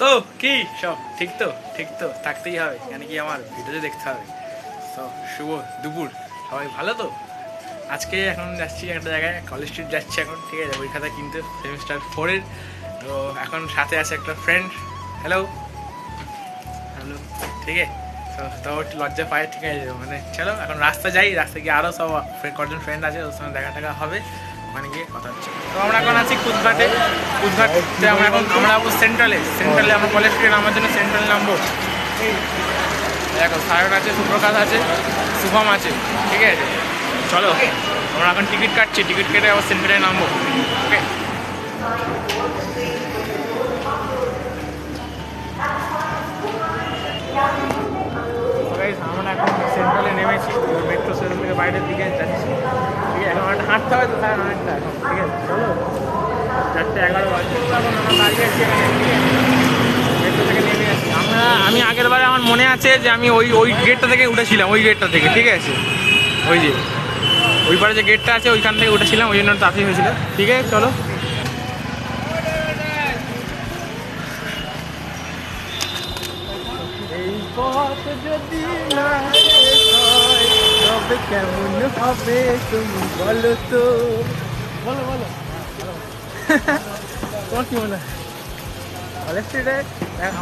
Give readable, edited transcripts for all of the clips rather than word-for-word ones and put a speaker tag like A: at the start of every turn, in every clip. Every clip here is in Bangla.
A: তো কি সব ঠিক তো? ঠিক তো থাকতেই হবে, কেন কি আমার ভিডিওতে দেখতে হবে। তো শুভ দুপুর, সবাই ভালো তো? আজকে এখন যাচ্ছি একটা জায়গায়, কলেজ স্ট্রিট যাচ্ছি এখন, ঠিক আছে, বই খাতা কিনতে, সেমিস্টার 4-এর। তো এখন সাথে আছে একটা ফ্রেন্ড। হ্যালো হ্যালো, ঠিক আছে। তো তাও একটু লজ্জা পায়, ঠিক আছে। মানে চলো এখন রাস্তা যাই, রাস্তা গিয়ে আরও সব কজন ফ্রেন্ড আছে, ওর সঙ্গে দেখা টাকা হবে, ওখানে গিয়ে কথা হচ্ছে। তো আমরা এখন আছি কুদঘাটে। কুদঘাটে আমরা সেন্ট্রালে আমরা কলেজ স্ট্রিটে নামার জন্য সেন্ট্রালে নামবো। দেখো সায়ন আছে, সুপ্রকাশ আছে, শুভম আছে, ঠিক আছে। চলো আমরা এখন টিকিট কাটছি, টিকিট কেটে আবার সেন্ট্রালে নামবো। ওকে, আমরা এখন সেন্ট্রালে নেমেছি, মেট্রো স্টেশন থেকে বাইরের দিকে যাচ্ছি, ঠিক আছে। এখন একটা হাঁটতে হবে তো, স্যার অনেকটা এখন, ঠিক আছে। চলো 4:11 বাজে, এখন আমরা দাঁড়িয়ে আছি এখানে, ঠিক আছে। মেট্রো থেকে নেমে আসি আমরা। আমি আগের বারে আমার মনে আছে যে আমি ওই গেটটা থেকে উঠেছিলাম, ওই গেটটা থেকে, ঠিক আছে। ওই যে ওই পারে যে গেটটা আছে ওইখান থেকে উঠেছিলাম, ওই জন্য তাড়াতাড়ি হয়েছিল, ঠিক আছে। চলো এই পথ যদি না শেষ হয় তবে কেমন হবে তুমি বলো তো, বলো বলো তোমার কি মনে হয়? কলেজ স্ট্রিটে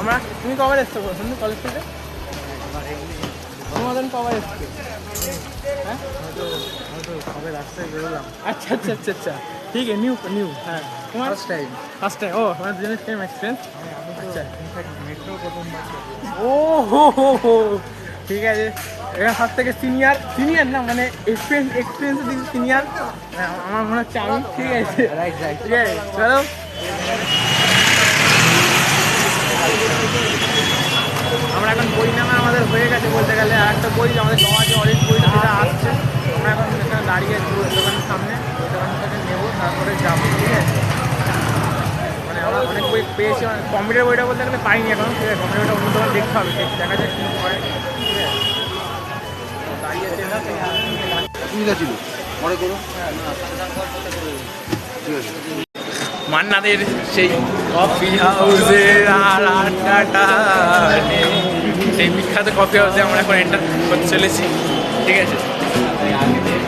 A: আমরা, তুমি কবার এসছো বলো শুনুন কলেজ স্ট্রিটে? তোমাদের কবার এসছো? হ্যাঁ কবে রাস্তায় বেরোলাম। আচ্ছা আচ্ছা আচ্ছা আচ্ছা, ঠিক আছে। নিউ হ্যাঁ, তোমার ফার্স্ট টাইম। ও তোমার দুজনের সেম এক্সপিরিয়েন্স। আচ্ছা, মেট্রো প্রথমবার। ও হো, ঠিক আছে। এখানে সব থেকে সিনিয়র না, মানে এক্সপিরিয়েন্সের দিকে সিনিয়র আমার মনে হচ্ছে আমি, ঠিক আছে। ঠিক আছে, চলো। আমরা এখন বই নামা আমাদের হয়ে গেছে বলতে গেলে, আর একটা বই আমাদের দেওয়া আছে, অরেঞ্জ বইটা যেটা আসছে। আমরা এখন এখানে দাঁড়িয়ে আছি দোকানের সামনে, ওই দোকান থেকে নেবো, তারপরে যাবো, ঠিক আছে। মানে আমরা অনেক বই পেয়েছি, কম্পিউটার বইটা বলতে গেলে পাইনি এখন, ঠিক আছে। কম্পিউটার বইটা অন্য দোকান দেখতে হবে, দেখা যায় কি করে, ঠিক আছে। দাঁড়িয়ে আছে মনে করো, ঠিক আছে। মান্নাদের সেই কফি হাউসের আর আড্ডাটা নেই, সেই বিখ্যাত কফি হাউসে আমরা এখন এন্টার করতে চলেছি, ঠিক আছে।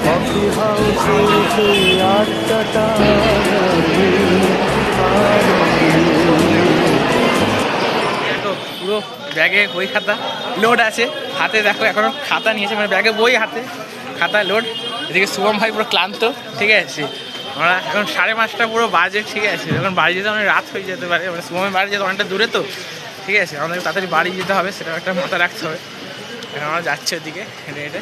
A: কফি হাউসের সেই আড্ডাটা তো পুরো ব্যাগে বই খাতা লোড আছে, হাতে দেখো এখনো খাতা নিয়েছে, মানে ব্যাগে বই, হাতে খাতা লোড। এদিকে শুভম ভাই পুরো ক্লান্ত, ঠিক আছে। আমরা এখন 5:30 পুরো বাজে, ঠিক আছে। এখন বাড়ি যেতে অনেক রাত হয়ে যেতে পারে, মানে শুভমের বাড়ি যেতে অনেকটা দূরে তো, ঠিক আছে। আমাদের তাড়াতাড়ি বাড়ি যেতে হবে, সেটা একটা মাথা রাখতে হবে। এখন আমরা যাচ্ছি ওদিকে হেঁটে হেঁটে।